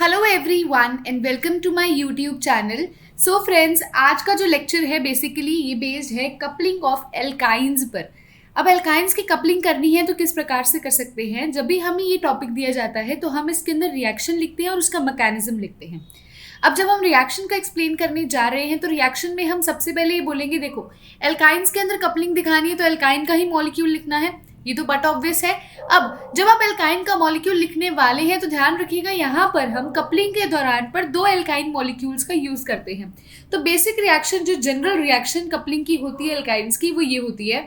Hello everyone and welcome to my YouTube channel. So friends, आज का जो lecture है बेसिकली ये बेस्ड है कपलिंग ऑफ एल्काइंस पर। अब एल्काइंस की कपलिंग करनी है तो किस प्रकार से कर सकते हैं। जब भी हमें ये टॉपिक दिया जाता है तो हम इसके अंदर रिएक्शन लिखते हैं और उसका मैकेनिज्म लिखते हैं। अब जब हम रिएक्शन का एक्सप्लेन करने जा रहे हैं तो रिएक्शन में हम सबसे पहले ये बोलेंगे, देखो एल्काइंस के अंदर कपलिंग दिखानी है तो एल्काइन का ही मॉलिक्यूल लिखना है, ये तो बट ऑब्वियस है। अब जब आप एल्काइन का मॉलिक्यूल लिखने वाले हैं तो ध्यान रखिएगा यहाँ पर हम कपलिंग के दौरान पर दो एल्काइन मॉलिक्यूल्स का यूज करते हैं। तो बेसिक रिएक्शन जो जनरल रिएक्शन कपलिंग की होती है एल्काइंस की, वो ये होती है,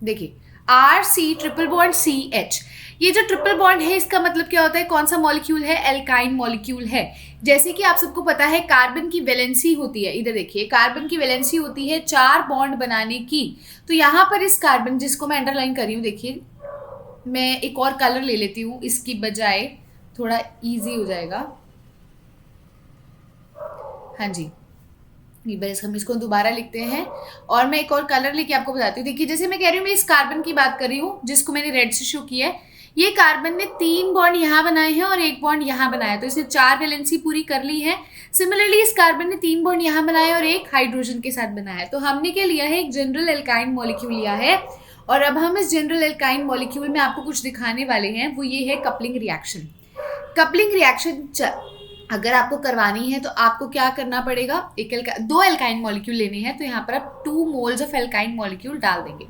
देखिए RC ट्रिपल बॉन्ड CH। ये जो ट्रिपल बॉन्ड है इसका मतलब क्या होता है, कौन सा मॉलिक्यूल है, एल्काइन मॉलिक्यूल है। जैसे कि आप सबको पता है कार्बन की वैलेंसी होती है, इधर देखिए कार्बन की वैलेंसी होती है 4 बॉन्ड बनाने की। तो यहाँ पर इस कार्बन, जिसको मैं अंडरलाइन कर रही हूँ, देखिए मैं एक और कलर ले लेती हूँ इसकी बजाय, थोड़ा इजी हो जाएगा। हाँ जी, हम इसको दोबारा लिखते हैं और मैं एक और कलर लेके आपको बताती हूँ। देखिए जैसे मैं कह रही हूँ, मैं इस कार्बन की बात कर रही हूँ जिसको मैंने रेड से शो किया है। ये कार्बन ने 3 बॉन्ड यहाँ बनाए हैं और 1 बॉन्ड यहाँ बनाया, तो इसने 4 वैलेंसी पूरी कर ली है। सिमिलरली इस कार्बन ने 3 बॉन्ड यहाँ बनाए और 1 हाइड्रोजन के साथ बनाया है। तो हमने क्या लिया है, एक जनरल एल्काइन मॉलिक्यूल लिया है। और अब हम इस जनरल एल्काइन मॉलिक्यूल में आपको कुछ दिखाने वाले हैं, वो ये है कपलिंग रिएक्शन। कपलिंग रिएक्शन अगर आपको करवानी है तो आपको क्या करना पड़ेगा, दो एल्काइन मॉलिक्यूल लेने हैं। तो यहाँ पर आप 2 मोल्स ऑफ एल्काइन मॉलिक्यूल डाल देंगे।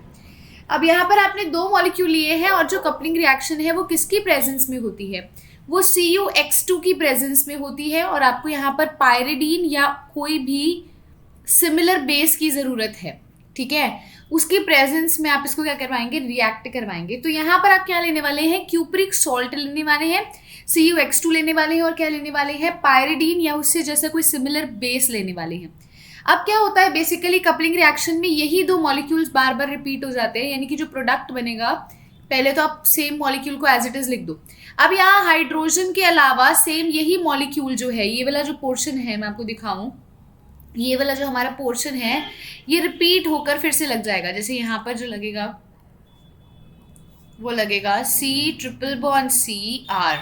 अब यहाँ पर आपने 2 मॉलिक्यूल लिए हैं और जो कपलिंग रिएक्शन है वो किसकी प्रेजेंस में होती है, वो CuX2 की प्रेजेंस में होती है। और आपको यहाँ पर पायरिडीन या कोई भी सिमिलर बेस की ज़रूरत है, ठीक है, उसकी प्रेजेंस में आप इसको क्या करवाएंगे, रिएक्ट करवाएंगे। तो यहाँ पर आप क्या लेने वाले हैं, क्यूप्रिक सॉल्ट लेने वाले हैं, CuX2 लेने वाले हैं और क्या लेने वाले हैं, पायरिडीन या उससे जैसा कोई सिमिलर बेस लेने वाले हैं। अब क्या होता है, बेसिकली कपलिंग रिएक्शन में यही 2 मॉलिक्यूल्स बार बार रिपीट हो जाते हैं, यानी कि जो प्रोडक्ट बनेगा, पहले तो आप सेम मॉलिक्यूल को एज इट इज लिख दो। अब यहाँ हाइड्रोजन के अलावा सेम यही मॉलिक्यूल जो है, ये वाला जो पोर्शन है मैं आपको दिखाऊं, ये वाला जो हमारा पोर्शन है ये रिपीट होकर फिर से लग जाएगा। जैसे यहाँ पर जो लगेगा वो लगेगा C ट्रिपल बॉन्ड CR।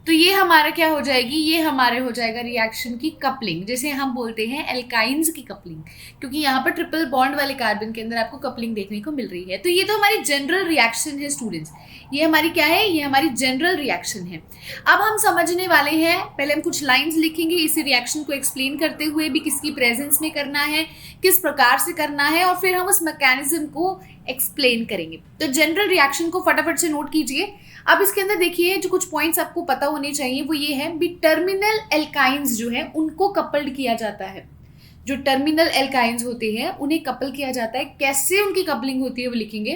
तो ये हमारा क्या हो जाएगी, ये हमारे हो जाएगा रिएक्शन की कपलिंग, जैसे हम बोलते हैं एल्काइंस की कपलिंग, क्योंकि यहाँ पर ट्रिपल बॉन्ड वाले कार्बन के अंदर आपको कपलिंग देखने को मिल रही है। तो ये तो हमारी जनरल रिएक्शन है स्टूडेंट्स, ये हमारी क्या है, ये हमारी जनरल रिएक्शन है। अब हम समझने वाले हैं, पहले हम कुछ लाइंस लिखेंगे इसी रिएक्शन को एक्सप्लेन करते हुए भी, किसकी प्रेजेंस में करना है, किस प्रकार से करना है, और फिर हम उस मैकेनिज्म को एक्सप्लेन करेंगे। तो जनरल रिएक्शन को फटाफट से नोट कीजिए। अब इसके अंदर देखिए जो कुछ पॉइंट्स आपको पता होने चाहिए वो ये है भी, टर्मिनल एल्काइंस जो है उनको कपल्ड किया जाता है। जो टर्मिनल एल्काइंस होते हैं उन्हें कपल किया जाता है। कैसे उनकी कपलिंग होती है वो लिखेंगे,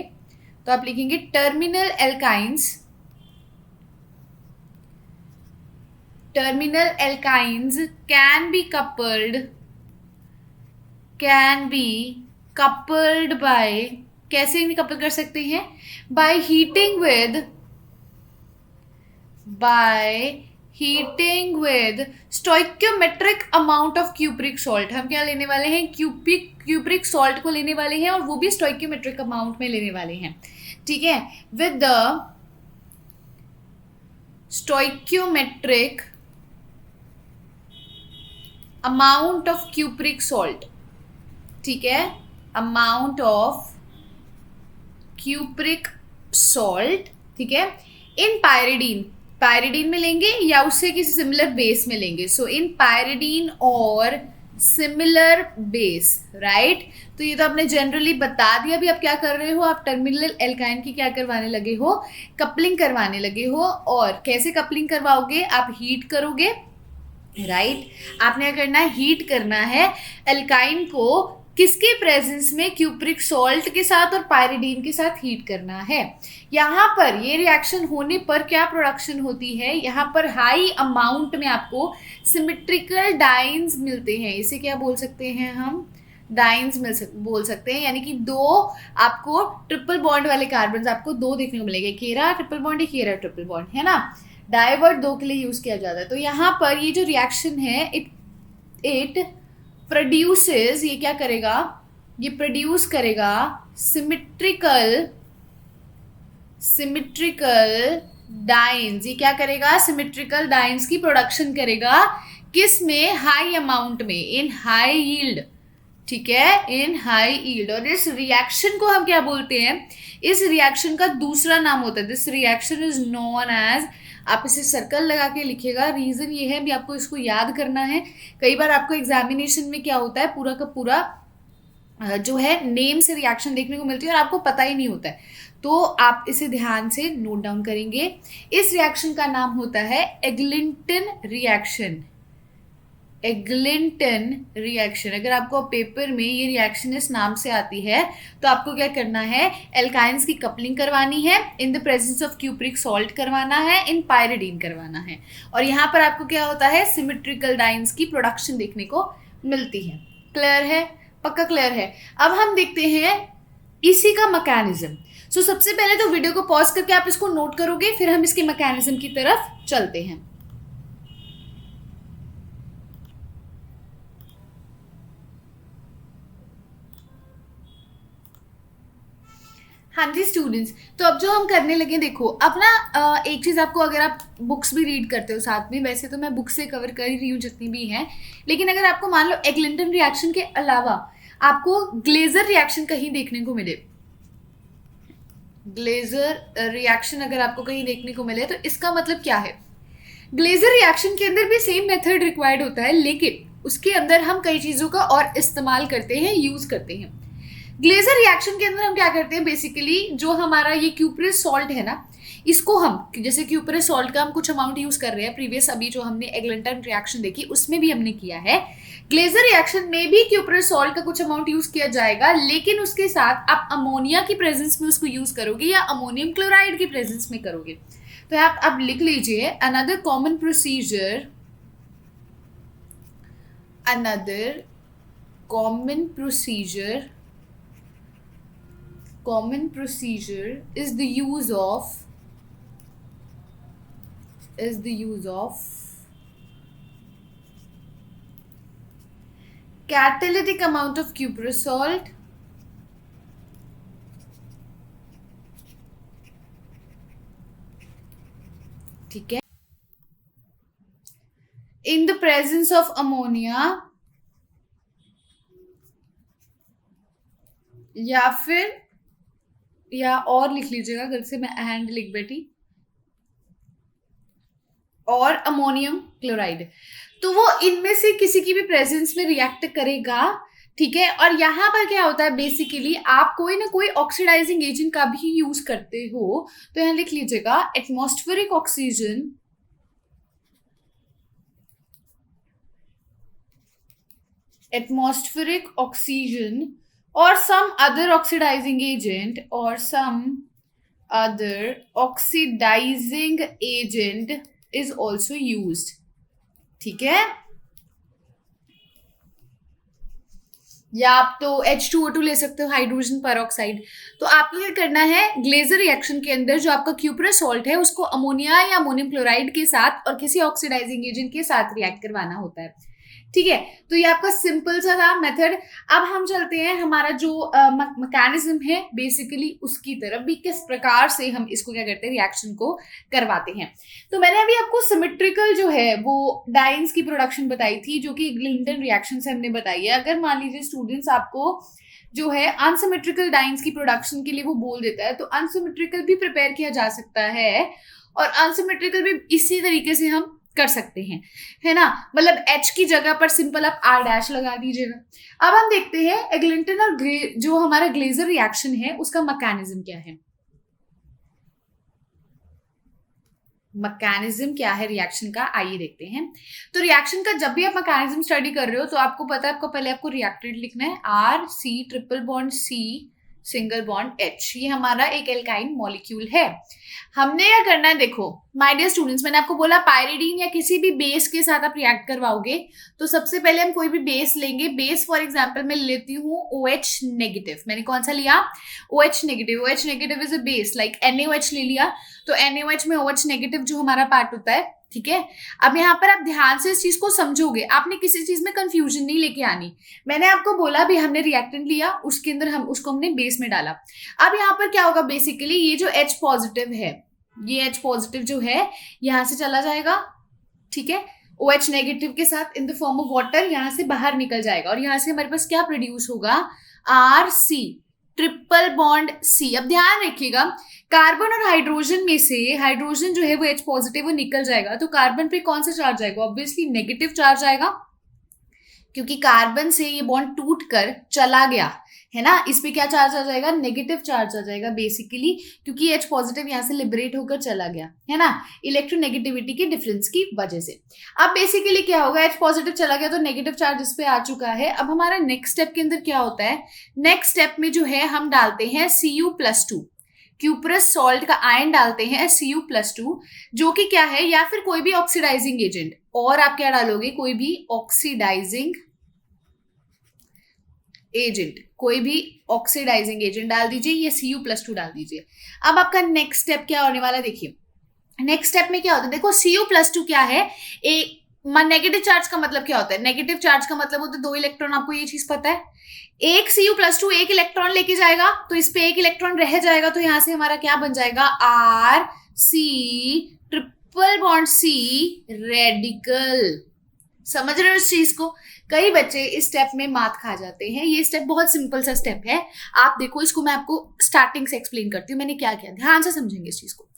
तो आप लिखेंगे terminal alkynes can be coupled by, कैसे इन्हें कपल कर सकते हैं, by heating with stoichiometric amount of cupric salt. हम क्या लेने वाले हैं, क्यूप्रिक सॉल्ट को लेने वाले हैं और वो भी स्टोइक्योमेट्रिक अमाउंट में लेने वाले हैं, ठीक है, with the stoichiometric amount of cupric salt, ठीक है, अमाउंट ऑफ क्यूप्रिक सॉल्ट, ठीक है, इन पायरिडीन में लेंगे या उससे किसी सिमिलर बेस में लेंगे। सो इन पायरिडीन और सिमिलर बेस, राइट। तो ये तो आपने जनरली बता दिया। अभी आप क्या कर रहे हो, आप टर्मिनल एल्काइन की क्या करवाने लगे हो, कपलिंग करवाने लगे हो। और कैसे कपलिंग करवाओगे, आप हीट करोगे, राइट। आपने क्या करना है, हीट करना है एल्काइन को, किसके प्रेजेंस में, क्यूप्रिक सॉल्ट के साथ और पायरिडीन के साथ हीट करना है। यहाँ पर ये रिएक्शन होने पर क्या प्रोडक्शन होती है, यहाँ पर हाई अमाउंट में आपको सिमेट्रिकल डाइन्स मिलते हैं। इसे क्या बोल सकते हैं हम, डाइन्स बोल सकते हैं, यानी कि 2 आपको ट्रिपल बॉन्ड वाले कार्बन आपको 2 देखने को मिलेंगे, केरा ट्रिपल बॉन्ड, एक केरा ट्रिपल बॉन्ड, है ना। डाइवर्ट 2 के लिए यूज किया जाता है। तो यहाँ पर ये जो रिएक्शन है इट प्रोड्यूसेस, ये क्या करेगा, ये प्रोड्यूस करेगा सिमेट्रिकल डाइन्स, ये क्या करेगा, सिमेट्रिकल डाइन्स की प्रोडक्शन करेगा, किस में, हाई अमाउंट में, इन हाई यील्ड, ठीक है, इन हाई यील्ड। और इस रिएक्शन को हम क्या बोलते हैं, इस रिएक्शन का दूसरा नाम होता है, this reaction is known as, आप इसे सर्कल लगा के लिखिएगा, रीजन ये है भी आपको इसको याद करना है। कई बार आपको एग्जामिनेशन में क्या होता है, पूरा का पूरा जो है नेम से रिएक्शन देखने को मिलती है और आपको पता ही नहीं होता है, तो आप इसे ध्यान से नोट डाउन करेंगे। इस रिएक्शन का नाम होता है एग्लिंटन रिएक्शन, एग्लिंटन रिएक्शन। अगर आपको पेपर में ये रिएक्शन इस नाम से आती है तो आपको क्या करना है, एल्काइंस की कपलिंग करवानी है, in the presence of cupric salt करवाना है, इन पायरिडीन करवाना है, और यहाँ पर आपको क्या होता है, सिमेट्रिकल डाइन्स की प्रोडक्शन देखने को मिलती है। क्लियर है, पक्का क्लियर है। अब हम देखते हैं इसी का मैकेनिज्म। सो सबसे पहले तो वीडियो को पॉज करके आप इसको नोट करोगे, फिर हम इसके मैकेनिज्म की तरफ चलते हैं। हाँ जी स्टूडेंट्स, तो अब जो हम करने लगे, देखो अब ना एक चीज़ आपको, अगर आप बुक्स भी रीड करते हो साथ में, वैसे तो मैं बुक से कवर कर ही रही हूँ जितनी भी हैं, लेकिन अगर आपको मान लो एग्लिंटन रिएक्शन के अलावा आपको ग्लेजर रिएक्शन कहीं देखने को मिले, ग्लेजर रिएक्शन अगर आपको कहीं देखने को मिले, तो इसका मतलब क्या है, ग्लेजर रिएक्शन के अंदर भी सेम मेथड रिक्वायर्ड होता है, लेकिन उसके अंदर हम कई चीज़ों का और इस्तेमाल करते हैं, यूज़ करते हैं। ग्लेजर रिएक्शन के अंदर हम क्या करते हैं, बेसिकली जो हमारा ये क्यूपरस सॉल्ट है ना, इसको हम, जैसे क्यूपरस सॉल्ट का हम कुछ अमाउंट यूज कर रहे हैं, प्रीवियस अभी जो हमने एग्लिंटन रिएक्शन देखी उसमें भी हमने किया है, ग्लेजर रिएक्शन में भी क्यूपरस सॉल्ट का कुछ अमाउंट यूज किया जाएगा, लेकिन उसके साथ आप अमोनिया की प्रेजेंस में उसको यूज करोगे या अमोनियम क्लोराइड की प्रेजेंस में करोगे। तो आप लिख लीजिए, another common procedure, another common procedure, common procedure is the use of catalytic amount of cuprous salt ठीक है, in the presence of ammonia, या फिर, या और लिख लीजिएगा, गलती से मैं एंड लिख बैठी, और अमोनियम क्लोराइड, तो वो इनमें से किसी की भी प्रेजेंस में रिएक्ट करेगा, ठीक है। और यहाँ पर क्या होता है, बेसिकली आप कोई ना कोई ऑक्सीडाइजिंग एजेंट का भी यूज करते हो, तो यहाँ लिख लीजिएगा atmospheric oxygen, atmospheric oxygen or some other oxidizing agent, or some other oxidizing agent is also used, ठीक है। या आप तो H2O2 ले सकते हो, हाइड्रोजन पेरोक्साइड। तो आपको क्या करना है, ग्लेजर रिएक्शन के अंदर जो आपका क्यूपरस सॉल्ट है उसको अमोनिया या अमोनियम क्लोराइड के साथ और किसी ऑक्सीडाइजिंग एजेंट के साथ रिएक्ट करवाना होता है, ठीक है। तो ये आपका सिंपल सा था मेथड। अब हम चलते हैं हमारा जो मैकेनिज्म है बेसिकली उसकी तरफ भी, किस प्रकार से हम इसको क्या करते हैं, रिएक्शन को करवाते हैं। तो मैंने अभी आपको सिमेट्रिकल जो है वो डाइन्स की प्रोडक्शन बताई थी, जो कि ग्लिंटन रिएक्शन से हमने बताई है। अगर मान लीजिए स्टूडेंट्स आपको जो है अनसिमेट्रिकल डाइन्स की प्रोडक्शन के लिए वो बोल देता है, तो अनसिमेट्रिकल भी प्रिपेयर किया जा सकता है, और अनसिमेट्रिकल भी इसी तरीके से हम कर सकते हैं, है ना। मतलब H की जगह पर सिंपल आप R' लगा दीजिएगा। अब हम देखते हैं एग्लिंटन और जो हमारा ग्लेजर रिएक्शन है उसका मैकेनिज्म क्या है। मैकेनिज्म क्या है रिएक्शन का, आइए देखते हैं। तो रिएक्शन का जब भी आप मैकेनिज्म स्टडी कर रहे हो तो आपको पता है, आपको पहले आपको रिएक्टेंट लिखना है, R, C, triple bond C, single bond H, ये हमारा एक एल्काइन मॉलिक्यूल है। हमने क्या करना है, देखो माय डियर स्टूडेंट्स, मैंने आपको बोला पायरिडीन या किसी भी बेस के साथ आप रिएक्ट करवाओगे, तो सबसे पहले हम कोई भी बेस लेंगे। बेस फॉर एग्जांपल मैं लेती हूँ OH नेगेटिव। मैंने कौन सा लिया, OH negative. OH negative is a base, like NaOH ले लिया, तो NaOH में OH नेगेटिव जो हमारा पार्ट होता है, ठीक है। अब यहाँ पर आप ध्यान से इस चीज को समझोगे, आपने किसी चीज में कंफ्यूजन नहीं लेके आनी। मैंने आपको बोला भी हमने रिएक्टेंट लिया, उसके अंदर हम उसको हमने बेस में डाला। अब यहाँ पर क्या होगा, बेसिकली ये जो H पॉजिटिव है, ये H पॉजिटिव जो है यहाँ से चला जाएगा, ठीक है, OH नेगेटिव के साथ in the form of water यहाँ से बाहर निकल जाएगा और यहाँ से हमारे पास क्या प्रोड्यूस होगा, RC, ट्रिपल बॉन्ड C। अब ध्यान रखिएगा, कार्बन और हाइड्रोजन में से हाइड्रोजन जो है वो H पॉजिटिव वो निकल जाएगा, तो कार्बन पे कौन सा चार्ज आएगा, ऑब्वियसली नेगेटिव चार्ज आएगा, क्योंकि कार्बन से ये बॉन्ड टूट कर चला गया है ना, इस पे क्या चार्ज आ जाएगा, नेगेटिव चार्ज आ जाएगा बेसिकली, क्योंकि H पॉजिटिव यहाँ से लिबरेट होकर चला गया है ना, इलेक्ट्रोनेगेटिविटी के डिफरेंस की वजह से। अब बेसिकली क्या होगा, H पॉजिटिव चला गया तो नेगेटिव चार्ज इस पे आ चुका है। अब हमारा नेक्स्ट स्टेप के अंदर क्या होता है, नेक्स्ट स्टेप में जो है हम डालते हैं Cu+2, क्यूप्रस सॉल्ट का आयन डालते हैं Cu+2, जो कि क्या है, या फिर कोई भी ऑक्सीडाइजिंग एजेंट, और आप क्या डालोगे, कोई भी ऑक्सीडाइजिंग एजेंट, कोई भी ऑक्सीडाइजिंग एजेंट डाल दीजिए, ये Cu+2 डाल दीजिए। अब आपका नेक्स्ट स्टेप क्या होने वाला है, देखिए नेक्स्ट स्टेप में क्या होता है, देखो Cu+2 क्या है, नेगेटिव चार्ज का मतलब क्या होता है, नेगेटिव चार्ज का मतलब होता है 2 इलेक्ट्रॉन, आपको ये चीज पता है, एक Cu+2 1 इलेक्ट्रॉन लेके जाएगा तो इस पे 1 इलेक्ट्रॉन रह जाएगा, तो यहां से हमारा क्या बन जाएगा, RC, triple bond C, radical. समझ रहे हो इस चीज को, कई बच्चे इस स्टेप में मात खा जाते हैं, ये स्टेप बहुत सिंपल सा स्टेप है, आप देखो इसको, मैं आपको स्टार्टिंग से एक्सप्लेन करती हूँ मैंने क्या किया, ध्यान से समझेंगे इस चीज को।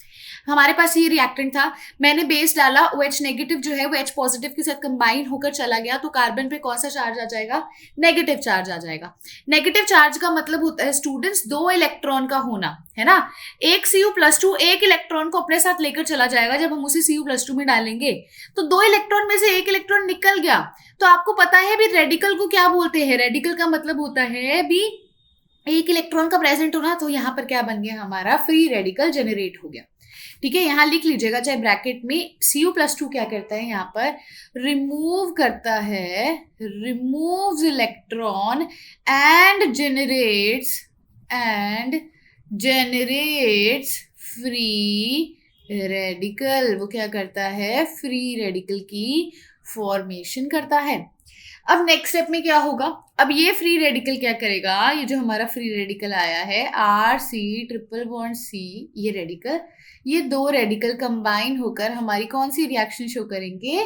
हमारे पास ये रिएक्टेंट था, मैंने बेस डाला, OH नेगेटिव जो है वो H पॉजिटिव के साथ कंबाइन होकर चला गया, तो कार्बन पे कौन सा चार्ज आ जाएगा, नेगेटिव चार्ज आ जाएगा। नेगेटिव चार्ज का मतलब होता है स्टूडेंट्स 2 इलेक्ट्रॉन का होना, है ना, एक Cu+2 1 इलेक्ट्रॉन को अपने साथ लेकर चला जाएगा, जब हम उसे Cu+2 में डालेंगे तो 2 इलेक्ट्रॉन में से 1 इलेक्ट्रॉन निकल गया, तो आपको पता है भी रेडिकल को क्या बोलते हैं, रेडिकल का मतलब होता है भी 1 इलेक्ट्रॉन का प्रेजेंट होना, तो यहाँ पर क्या बन गया, हमारा फ्री रेडिकल जनरेट हो गया, ठीक है, यहां लिख लीजिएगा चाहे ब्रैकेट में, Cu+2 क्या करता है, यहाँ पर रिमूव करता है, removes electron and generates free radical, वो क्या करता है, फ्री रेडिकल की फॉर्मेशन करता है। अब नेक्स्ट स्टेप में क्या होगा, अब ये फ्री रेडिकल क्या करेगा, ये जो हमारा फ्री रेडिकल आया है RC, ट्रिपल बॉन्ड C, ये रेडिकल, ये 2 रेडिकल कंबाइन होकर हमारी कौन सी रिएक्शन शो करेंगे,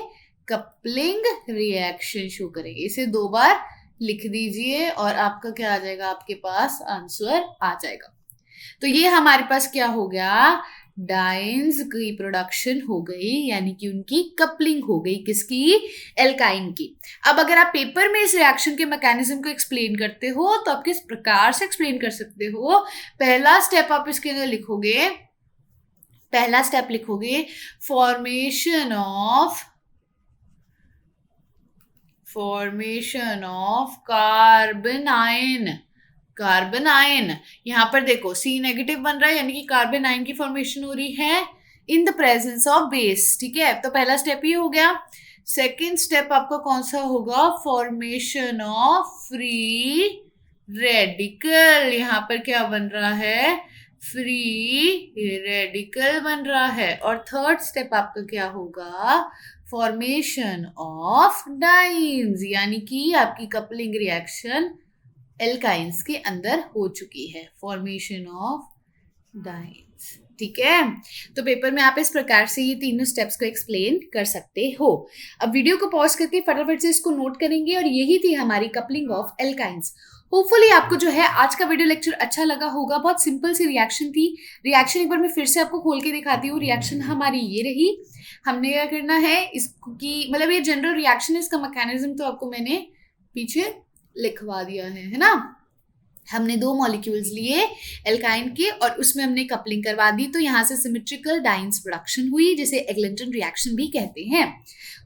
कपलिंग रिएक्शन शो करेंगे। इसे 2 बार लिख दीजिए और आपका क्या आ जाएगा, आपके पास आंसर आ जाएगा। तो ये हमारे पास क्या हो गया, डाइन्स की प्रोडक्शन हो गई, यानी कि उनकी कपलिंग हो गई, किसकी, एल्काइन की। अब अगर आप पेपर में इस रिएक्शन के मैकेनिज्म को एक्सप्लेन करते हो तो आप किस प्रकार से एक्सप्लेन कर सकते हो, पहला स्टेप आप इसके अंदर लिखोगे, पहला स्टेप लिखोगे formation of carbon ion, carbon ion, यहां पर देखो C नेगेटिव बन रहा है, यानी कि कार्बन आयन की फॉर्मेशन हो रही है in the presence of base, ठीक है, तो पहला स्टेप ये हो गया। सेकेंड स्टेप आपका कौन सा होगा, फॉर्मेशन ऑफ फ्री रेडिकल, यहां पर क्या बन रहा है, फ्री रेडिकल बन रहा है। और थर्ड स्टेप आपका क्या होगा, फॉर्मेशन ऑफ डाइन्स, यानी कि आपकी कपलिंग रिएक्शन एल्काइंस के अंदर हो चुकी है, फॉर्मेशन ऑफ डाइन्स, ठीक है। तो पेपर में आप इस प्रकार से ये तीनों स्टेप्स को एक्सप्लेन कर सकते हो। अब वीडियो को पॉज करके फटाफट से इसको नोट करेंगे, और यही थी हमारी कपलिंग ऑफ एल्काइंस। होपफुली आपको जो है आज का वीडियो लेक्चर अच्छा लगा होगा, बहुत सिंपल सी रिएक्शन थी। रिएक्शन एक बार मैं फिर से आपको खोल के दिखाती हूँ। रिएक्शन हमारी ये रही, हमने क्या करना है इसकी, मतलब ये जनरल रिएक्शन है, इसका मैकेनिज्म तो आपको मैंने पीछे लिखवा दिया है ना। हमने 2 मॉलिक्यूल्स लिए एल्काइन के और उसमें हमने कपलिंग करवा दी, तो यहाँ से सिमेट्रिकल डाइन्स प्रोडक्शन हुई, जिसे एग्लिंटन रिएक्शन भी कहते हैं।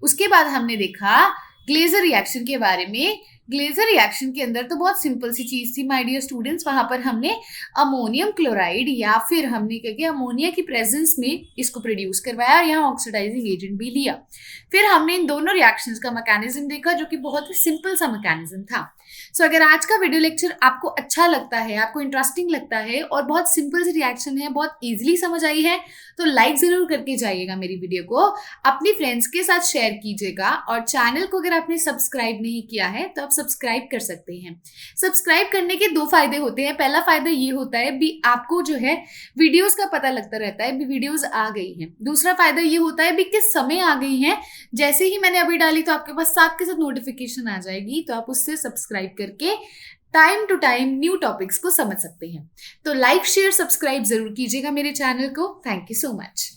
उसके बाद हमने देखा ग्लेजर रिएक्शन के बारे में। ग्लेजर रिएक्शन के अंदर तो बहुत सिंपल सी चीज थी माय डियर स्टूडेंट्स, वहां पर हमने अमोनियम क्लोराइड या फिर हमने क्या किया, अमोनिया की प्रेजेंस में इसको प्रोड्यूस करवाया और यहाँ ऑक्सीडाइजिंग एजेंट भी लिया। फिर हमने इन दोनों रिएक्शंस का मैकेनिज्म देखा, जो कि बहुत ही सिंपल सा मैकेनिज्म था। सो अगर आज का वीडियो लेक्चर आपको अच्छा लगता है, आपको इंटरेस्टिंग लगता है और बहुत सिंपल सी रिएक्शन है, बहुत ईजिली समझ आई है, तो लाइक जरूर करके जाइएगा मेरी वीडियो को, अपनी फ्रेंड्स के साथ शेयर कीजिएगा और चैनल को अगर आपने सब्सक्राइब नहीं किया है तो आप सब्सक्राइब कर सकते हैं। सब्सक्राइब करने के 2 फायदे होते हैं। पहला फायदा ये होता है भी आपको जो है वीडियोस का पता लगता रहता है भी वीडियोस आ गई हैं। दूसरा फायदा ये होता है भी किस समय आ गई हैं, जैसे ही मैंने अभी डाली तो आपके पास साथ के साथ नोटिफिकेशन आ जाएगी, तो आप उससे सब्सक्राइब करके time to time new topics को समझ सकते हैं। तो लाइक शेयर सब्सक्राइब जरूर कीजिएगा मेरे चैनल को। Thank you so much.